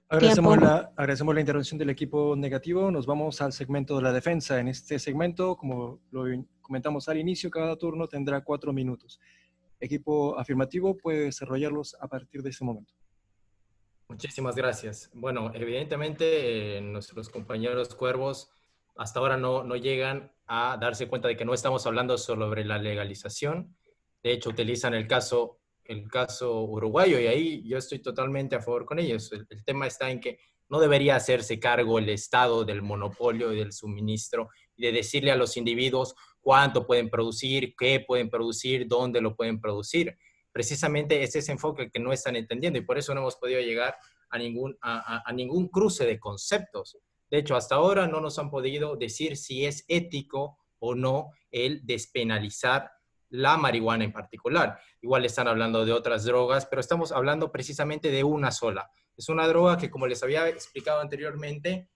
Agradecemos la intervención del equipo negativo. Nos vamos al segmento de la defensa. En este segmento, como lo comentamos al inicio, cada turno tendrá 4 minutos. Equipo afirmativo puede desarrollarlos a partir de ese momento. Muchísimas gracias. Bueno, evidentemente nuestros compañeros cuervos hasta ahora no llegan a darse cuenta de que no estamos hablando sobre la legalización. De hecho, utilizan el caso uruguayo y ahí yo estoy totalmente a favor con ellos. El tema está en que No debería hacerse cargo el Estado del monopolio y del suministro y de decirle a los individuos cuánto pueden producir, qué pueden producir, dónde lo pueden producir. Precisamente es ese enfoque el que no están entendiendo y por eso no hemos podido llegar a ningún cruce de conceptos. De hecho, hasta ahora no nos han podido decir si es ético o no el despenalizar la marihuana en particular. Igual están hablando de otras drogas, pero estamos hablando precisamente de una sola. Es una droga que, como les había explicado anteriormente,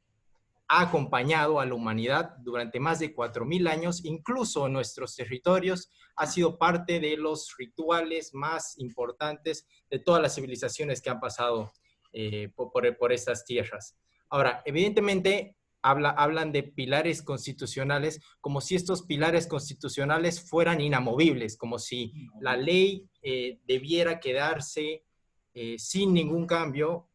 ha acompañado a la humanidad durante más de 4.000 años, incluso en nuestros territorios, ha sido parte de los rituales más importantes de todas las civilizaciones que han pasado por estas tierras. Ahora, evidentemente, hablan de pilares constitucionales como si estos pilares constitucionales fueran inamovibles, como si la ley debiera quedarse sin ningún cambio.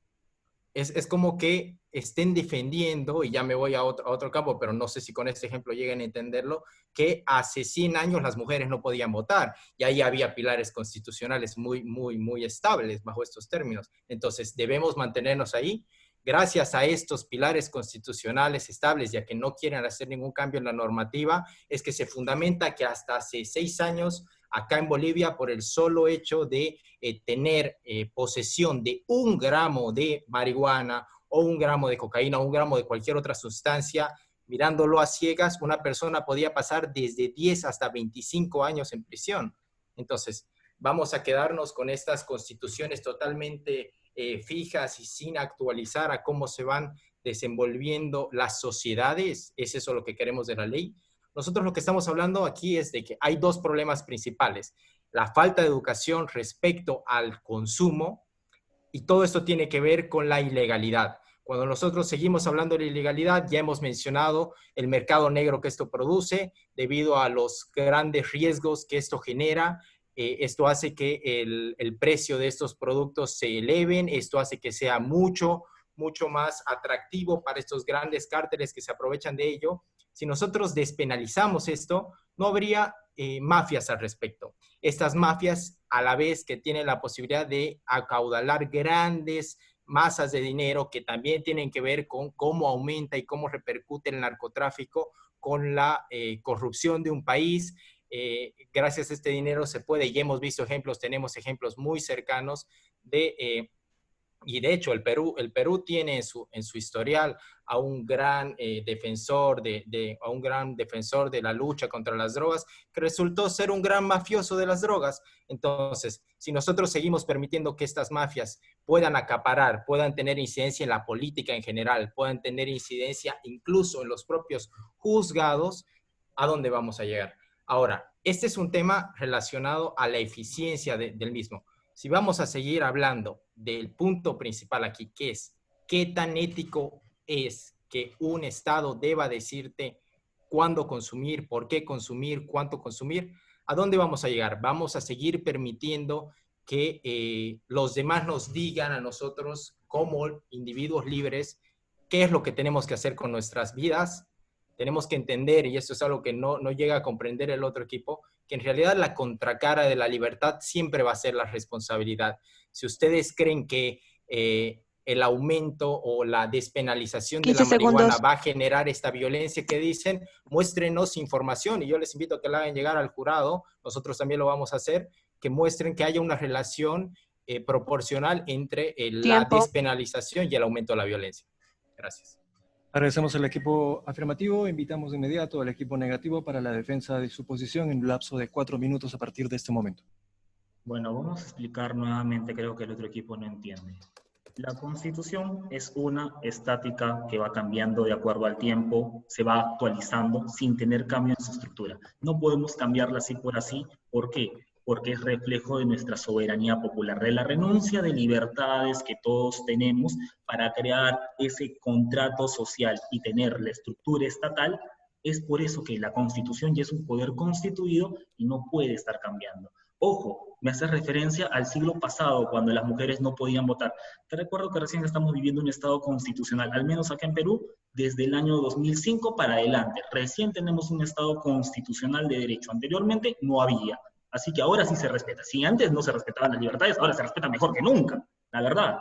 Es como que estén defendiendo, y ya me voy a otro campo, pero no sé si con este ejemplo lleguen a entenderlo, que hace 100 años las mujeres no podían votar, y ahí había pilares constitucionales muy estables bajo estos términos. Entonces, debemos mantenernos ahí. Gracias a estos pilares constitucionales estables, ya que no quieren hacer ningún cambio en la normativa, es que se fundamenta que hasta hace 6 años, acá en Bolivia, por el solo hecho de tener posesión de 1 gramo de marihuana o 1 gramo de cocaína o 1 gramo de cualquier otra sustancia, mirándolo a ciegas, una persona podía pasar desde 10 hasta 25 años en prisión. Entonces, vamos a quedarnos con estas constituciones totalmente fijas y sin actualizar a cómo se van desenvolviendo las sociedades. ¿Es eso lo que queremos de la ley? Nosotros lo que estamos hablando aquí es de que hay 2 problemas principales. La falta de educación respecto al consumo, y todo esto tiene que ver con la ilegalidad. Cuando nosotros seguimos hablando de la ilegalidad, ya hemos mencionado el mercado negro que esto produce, debido a los grandes riesgos que esto genera. Esto hace que el precio de estos productos se eleven, esto hace que sea mucho más atractivo para estos grandes cárteles que se aprovechan de ello. Si nosotros despenalizamos esto, no habría mafias al respecto. Estas mafias, a la vez que tienen la posibilidad de acaudalar grandes masas de dinero que también tienen que ver con cómo aumenta y cómo repercute el narcotráfico con la corrupción de un país. Gracias a este dinero se puede, y hemos visto ejemplos, tenemos ejemplos muy cercanos y de hecho el Perú tiene en su historial a un gran defensor a un gran defensor de la lucha contra las drogas, que resultó ser un gran mafioso de las drogas. Entonces, si nosotros seguimos permitiendo que estas mafias puedan acaparar, puedan tener incidencia en la política en general, puedan tener incidencia incluso en los propios juzgados, ¿a dónde vamos a llegar? Ahora, este es un tema relacionado a la eficiencia del mismo. Si vamos a seguir hablando del punto principal aquí, que es qué tan ético es que un Estado deba decirte cuándo consumir, por qué consumir, cuánto consumir, ¿a dónde vamos a llegar? Vamos a seguir permitiendo que los demás nos digan a nosotros, como individuos libres, qué es lo que tenemos que hacer con nuestras vidas. Tenemos que entender, y esto es algo que no llega a comprender el otro equipo, que en realidad la contracara de la libertad siempre va a ser la responsabilidad. Si ustedes creen que el aumento o la despenalización de la marihuana va a generar esta violencia que dicen, muéstrenos información, y yo les invito a que la hagan llegar al jurado, nosotros también lo vamos a hacer, que muestren que haya una relación proporcional entre la despenalización y el aumento de la violencia. Gracias. Agradecemos al equipo afirmativo, invitamos de inmediato al equipo negativo para la defensa de su posición en un lapso de 4 minutos a partir de este momento. Bueno, vamos a explicar nuevamente, creo que el otro equipo no entiende. La Constitución es una estática que va cambiando de acuerdo al tiempo, se va actualizando sin tener cambio en su estructura. No podemos cambiarla así por así. ¿Por qué? Porque es reflejo de nuestra soberanía popular, de la renuncia de libertades que todos tenemos para crear ese contrato social y tener la estructura estatal. Es por eso que la Constitución ya es un poder constituido y no puede estar cambiando. Ojo, me hace referencia al siglo pasado, cuando las mujeres no podían votar. Te recuerdo que recién estamos viviendo un estado constitucional, al menos acá en Perú, desde el año 2005 para adelante. Recién tenemos un estado constitucional de derecho. Anteriormente no había. Así que ahora sí se respeta. Si antes no se respetaban las libertades, ahora se respeta mejor que nunca, la verdad.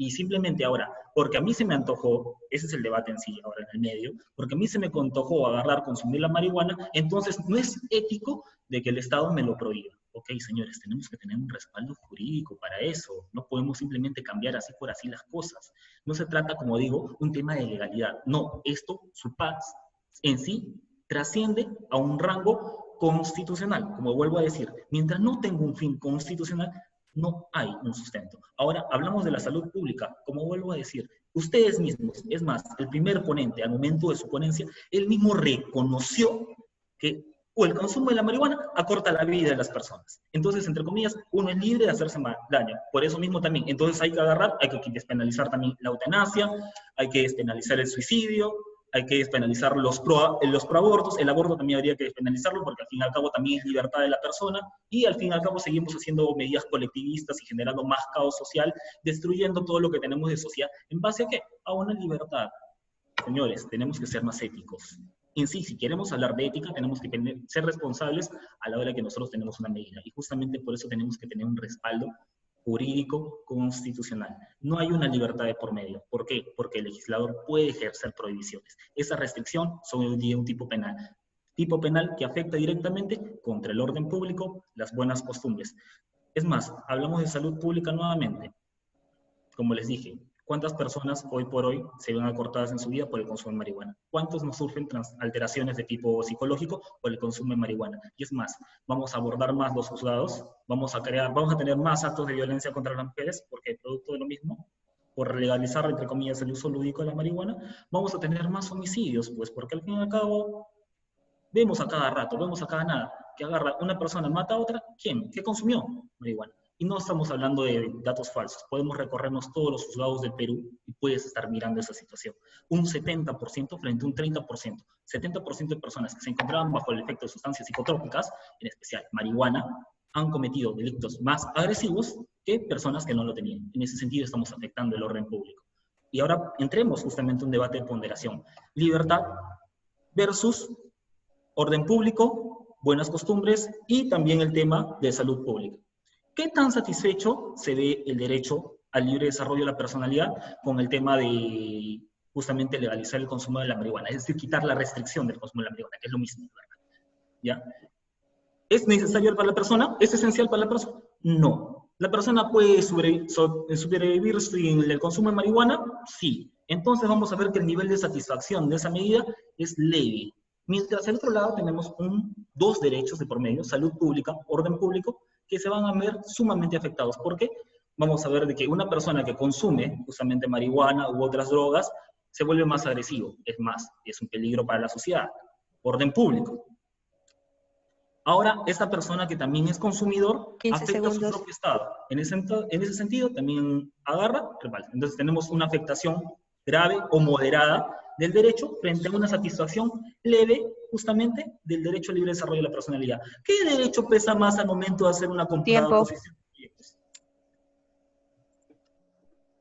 Y simplemente ahora, porque a mí se me antojó, ese es el debate en sí ahora en el medio, porque a mí se me antojó agarrar, consumir la marihuana, entonces no es ético de que el Estado me lo prohíba. Ok, señores, tenemos que tener un respaldo jurídico para eso. No podemos simplemente cambiar así por así las cosas. No se trata, como digo, un tema de legalidad. No, esto, su paz en sí, trasciende a un rango constitucional. Como vuelvo a decir, mientras no tenga un fin constitucional, no hay un sustento. Ahora, hablamos de la salud pública. Como vuelvo a decir, ustedes mismos, es más, el primer ponente, al momento de su ponencia, él mismo reconoció que el consumo de la marihuana acorta la vida de las personas. Entonces, entre comillas, uno es libre de hacerse daño. Por eso mismo también, entonces hay que agarrar, hay que despenalizar también la eutanasia, hay que despenalizar el suicidio, hay que despenalizar los proabortos, el aborto también habría que despenalizarlo porque al fin y al cabo también es libertad de la persona y al fin y al cabo seguimos haciendo medidas colectivistas y generando más caos social, destruyendo todo lo que tenemos de sociedad. ¿En base a qué? A una libertad. Señores, tenemos que ser más éticos. En sí, si queremos hablar de ética, tenemos que ser responsables a la hora que nosotros tenemos una medida. Y justamente por eso tenemos que tener un respaldo jurídico constitucional. No hay una libertad de por medio. ¿Por qué? Porque el legislador puede ejercer prohibiciones. Esa restricción son de un tipo penal. Tipo penal que afecta directamente contra el orden público, las buenas costumbres. Es más, hablamos de salud pública nuevamente. Como les dije, ¿cuántas personas hoy por hoy se ven acortadas en su vida por el consumo de marihuana? ¿Cuántos nos sufren alteraciones de tipo psicológico por el consumo de marihuana? Y es más, vamos a abordar más los juzgados, vamos a tener más actos de violencia contra las mujeres, porque producto de lo mismo, por legalizar, entre comillas, el uso lúdico de la marihuana, vamos a tener más homicidios, pues porque al fin y al cabo, vemos a cada rato, vemos a cada nada, que agarra una persona, mata a otra, ¿quién? ¿Qué consumió? Marihuana. Y no estamos hablando de datos falsos. Podemos recorrernos todos los juzgados del Perú y puedes estar mirando esa situación. Un 70% frente a un 30%. 70% de personas que se encontraban bajo el efecto de sustancias psicotrópicas, en especial marihuana, han cometido delitos más agresivos que personas que no lo tenían. En ese sentido estamos afectando el orden público. Y ahora entremos justamente a un debate de ponderación. Libertad versus orden público, buenas costumbres y también el tema de salud pública. ¿Qué tan satisfecho se ve el derecho al libre desarrollo de la personalidad con el tema de justamente legalizar el consumo de la marihuana? Es decir, quitar la restricción del consumo de la marihuana, que es lo mismo, ¿verdad? ¿Ya? ¿Es necesario para la persona? ¿Es esencial para la persona? No. ¿La persona puede sobrevivir sin el consumo de marihuana? Sí. Entonces vamos a ver que el nivel de satisfacción de esa medida es leve. Mientras al otro lado tenemos dos derechos de por medio, salud pública, orden público, que se van a ver sumamente afectados. ¿Por qué? Vamos a ver de que una persona que consume justamente marihuana u otras drogas se vuelve más agresivo. Es más, es un peligro para la sociedad. Orden público. Ahora, esta persona que también es consumidor afecta a su propio estado. En ese sentido, también agarra, rebalsa. Entonces tenemos una afectación grave o moderada del derecho frente a una satisfacción leve justamente del derecho al libre desarrollo de la personalidad. ¿Qué derecho pesa más al momento de hacer una composición de proyectos?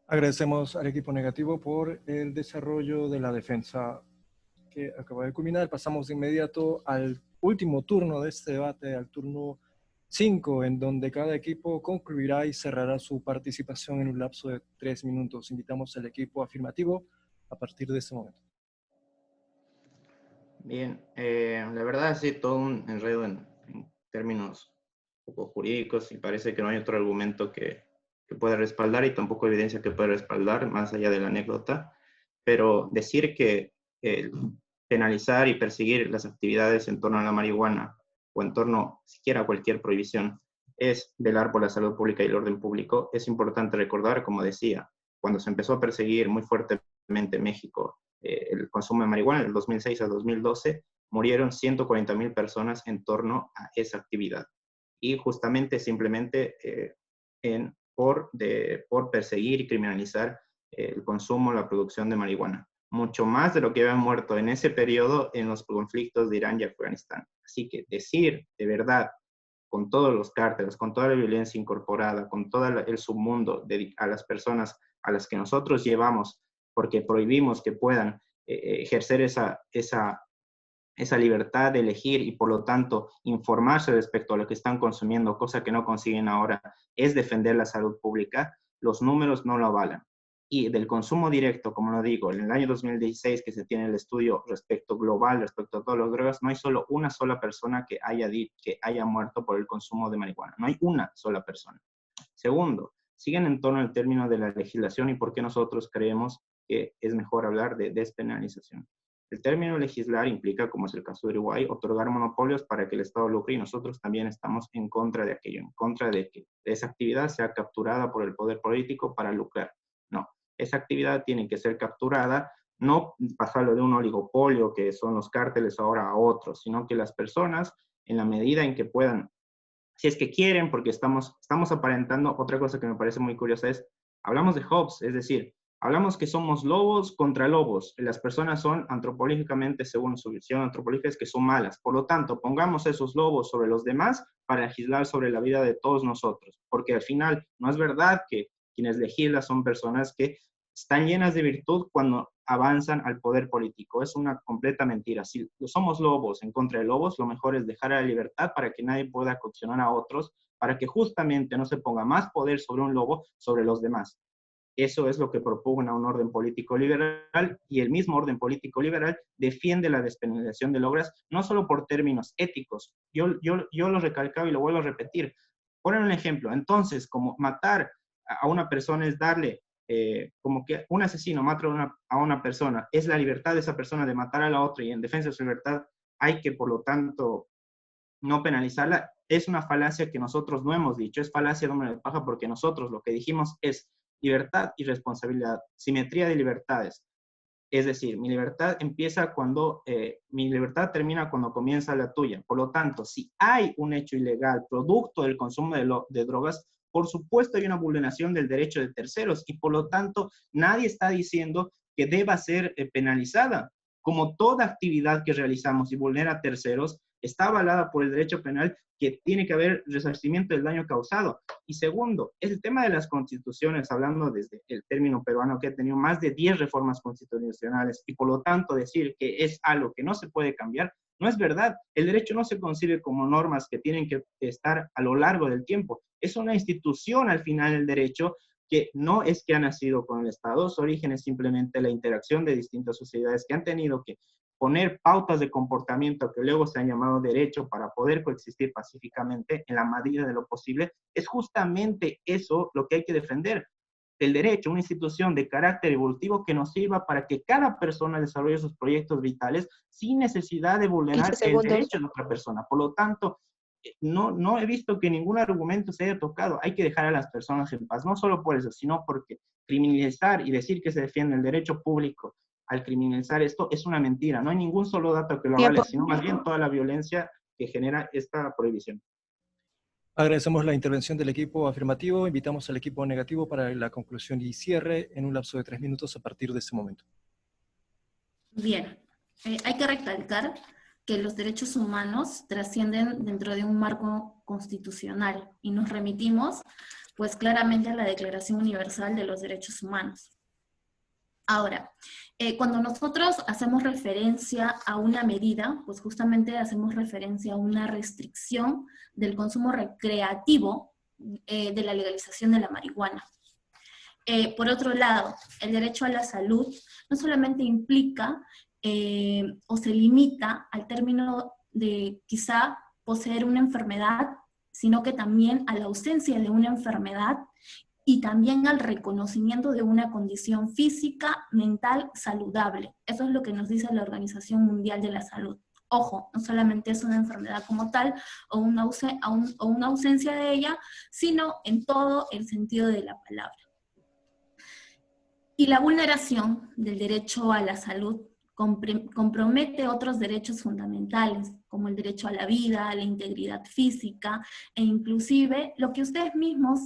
Agradecemos al equipo negativo por el desarrollo de la defensa que acaba de culminar. Pasamos de inmediato al último turno de este debate, al turno 5, en donde cada equipo concluirá y cerrará su participación en un lapso de 3 minutos. Invitamos al equipo afirmativo a partir de este momento. Bien, la verdad sí, todo un enredo en términos un poco jurídicos y parece que no hay otro argumento que pueda respaldar y tampoco evidencia que pueda respaldar más allá de la anécdota, pero decir que penalizar y perseguir las actividades en torno a la marihuana o en torno siquiera a cualquier prohibición es velar por la salud pública y el orden público. Es importante recordar, como decía, cuando se empezó a perseguir muy fuertemente en México el consumo de marihuana, del 2006 al 2012, murieron 140,000 personas en torno a esa actividad. Y justamente simplemente por perseguir y criminalizar el consumo, la producción de marihuana. Mucho más de lo que habían muerto en ese periodo en los conflictos de Irán y Afganistán. Así que decir de verdad, con todos los cárteles, con toda la violencia incorporada, con todo el submundo a las personas a las que nosotros llevamos, porque prohibimos que puedan ejercer esa libertad de elegir y por lo tanto informarse respecto a lo que están consumiendo, cosa que no consiguen ahora, es defender la salud pública, los números no lo avalan. y del consumo directo, como lo digo, en el año 2016 que se tiene el estudio global respecto a todas las drogas, no hay solo una sola persona que haya muerto por el consumo de marihuana. No hay una sola persona. Segundo, siguen en torno al término de la legislación y por qué nosotros creemos que es mejor hablar de despenalización. El término legislar implica, como es el caso de Uruguay, otorgar monopolios para que el Estado lucre, y nosotros también estamos en contra de aquello, en contra de que esa actividad sea capturada por el poder político para lucrar. No, esa actividad tiene que ser capturada, no pasarlo de un oligopolio, que son los cárteles ahora, a otros, sino que las personas, en la medida en que puedan, si es que quieren, porque estamos aparentando, otra cosa que me parece muy curiosa es, hablamos de Hobbes, es decir, hablamos que somos lobos contra lobos, las personas son antropológicamente, según su visión antropológica, es que son malas, por lo tanto, pongamos esos lobos sobre los demás para legislar sobre la vida de todos nosotros, porque al final no es verdad que quienes legislan son personas que están llenas de virtud cuando avanzan al poder político. Es una completa mentira. Si somos lobos en contra de lobos, lo mejor es dejar a la libertad para que nadie pueda coaccionar a otros, para que justamente no se ponga más poder sobre un lobo sobre los demás. Eso es lo que propugna un orden político liberal, y el mismo orden político liberal defiende la despenalización de drogas, no solo por términos éticos. Yo lo recalcaba y lo vuelvo a repetir. Ponen un ejemplo. Entonces, como matar a una persona es darle, como que un asesino mata a una persona, es la libertad de esa persona de matar a la otra, y en defensa de su libertad hay que, por lo tanto, no penalizarla. Es una falacia que nosotros no hemos dicho, es falacia de hombre de paja, porque nosotros lo que dijimos es libertad y responsabilidad, simetría de libertades. Es decir, mi libertad empieza cuando, mi libertad termina cuando comienza la tuya. Por lo tanto, si hay un hecho ilegal producto del consumo de drogas, por supuesto hay una vulneración del derecho de terceros, y por lo tanto nadie está diciendo que deba ser penalizada. Como toda actividad que realizamos y vulnera a terceros, está avalada por el derecho penal, que tiene que haber resarcimiento del daño causado. Y segundo, el tema de las constituciones, hablando desde el término peruano, que ha tenido más de 10 reformas constitucionales, y por lo tanto decir que es algo que no se puede cambiar, no es verdad. El derecho no se concibe como normas que tienen que estar a lo largo del tiempo. Es una institución al final el derecho, que no es que ha nacido con el Estado, su origen es simplemente la interacción de distintas sociedades que han tenido que poner pautas de comportamiento que luego se han llamado derecho para poder coexistir pacíficamente en la medida de lo posible. Es justamente eso lo que hay que defender. El derecho, una institución de carácter evolutivo que nos sirva para que cada persona desarrolle sus proyectos vitales sin necesidad de vulnerar el derecho de otra persona. Por lo tanto, no he visto que ningún argumento se haya tocado. Hay que dejar a las personas en paz, no solo por eso, sino porque criminalizar y decir que se defiende el derecho público al criminalizar esto es una mentira. No hay ningún solo dato que lo avale, sino más bien toda la violencia que genera esta prohibición. Agradecemos la intervención del equipo afirmativo. Invitamos al equipo negativo para la conclusión y cierre en un lapso de 3 minutos a partir de este momento. Bien, hay que recalcar que los derechos humanos trascienden dentro de un marco constitucional, y nos remitimos pues claramente a la Declaración Universal de los Derechos Humanos. Ahora, cuando nosotros hacemos referencia a una medida, pues justamente hacemos referencia a una restricción del consumo recreativo de la legalización de la marihuana. Por otro lado, el derecho a la salud no solamente implica o se limita al término de quizá poseer una enfermedad, sino que también a la ausencia de una enfermedad y también al reconocimiento de una condición física, mental, saludable. Eso es lo que nos dice la Organización Mundial de la Salud. Ojo, no solamente es una enfermedad como tal o una ausencia de ella, sino en todo el sentido de la palabra. Y la vulneración del derecho a la salud compromete otros derechos fundamentales, como el derecho a la vida, a la integridad física, e inclusive lo que ustedes mismos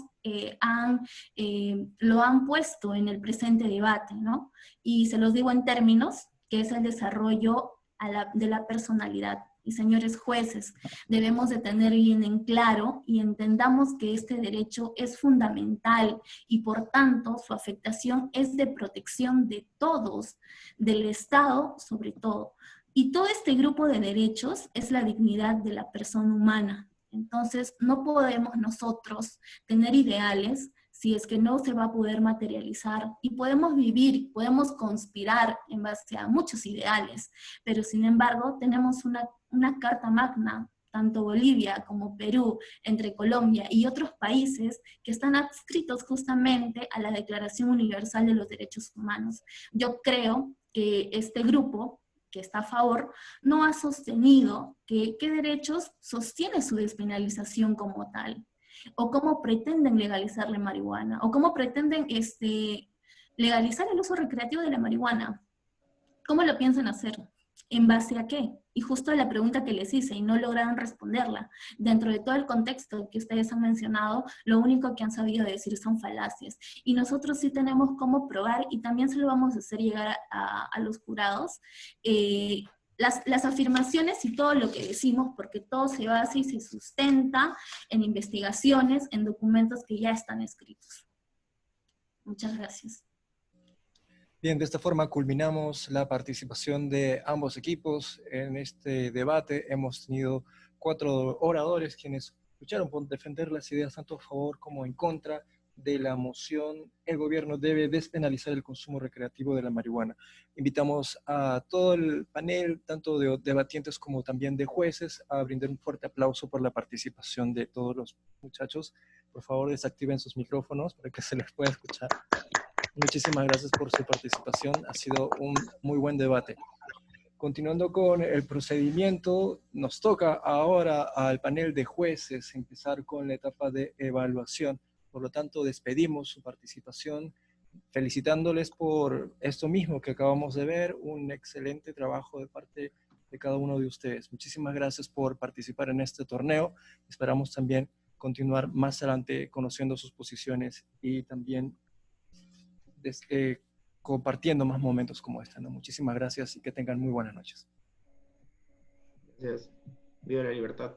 lo han puesto en el presente debate, ¿no? Y se los digo en términos, que es el desarrollo de la personalidad. Y señores jueces, debemos de tener bien en claro y entendamos que este derecho es fundamental y por tanto su afectación es de protección de todos, del Estado sobre todo. Y todo este grupo de derechos es la dignidad de la persona humana. Entonces no podemos nosotros tener ideales si es que no se va a poder materializar, y podemos vivir, podemos conspirar en base a muchos ideales, pero sin embargo tenemos una carta magna, tanto Bolivia como Perú, entre Colombia y otros países que están adscritos justamente a la Declaración Universal de los Derechos Humanos. Yo creo que este grupo que está a favor no ha sostenido qué derechos sostiene su despenalización como tal, o cómo pretenden legalizar la marihuana, o cómo pretenden legalizar el uso recreativo de la marihuana. ¿Cómo lo piensan hacer? ¿En base a qué? Y justo la pregunta que les hice y no lograron responderla. Dentro de todo el contexto que ustedes han mencionado, lo único que han sabido decir son falacias. Y nosotros sí tenemos cómo probar, y también se lo vamos a hacer llegar a los jurados, las afirmaciones y todo lo que decimos, porque todo se basa y se sustenta en investigaciones, en documentos que ya están escritos. Muchas gracias. Bien, de esta forma culminamos la participación de ambos equipos en este debate. Hemos tenido 4 oradores quienes lucharon por defender las ideas tanto a favor como en contra de la moción "El gobierno debe despenalizar el consumo recreativo de la marihuana". Invitamos a todo el panel, tanto de debatientes como también de jueces, a brindar un fuerte aplauso por la participación de todos los muchachos. Por favor, desactiven sus micrófonos para que se les pueda escuchar. Muchísimas gracias por su participación. Ha sido un muy buen debate. Continuando con el procedimiento, nos toca ahora al panel de jueces empezar con la etapa de evaluación. Por lo tanto, despedimos su participación, felicitándoles por esto mismo que acabamos de ver, un excelente trabajo de parte de cada uno de ustedes. Muchísimas gracias por participar en este torneo. Esperamos también continuar más adelante conociendo sus posiciones y también compartiendo más momentos como este, ¿no? Muchísimas gracias y que tengan muy buenas noches. Gracias. Viva la libertad.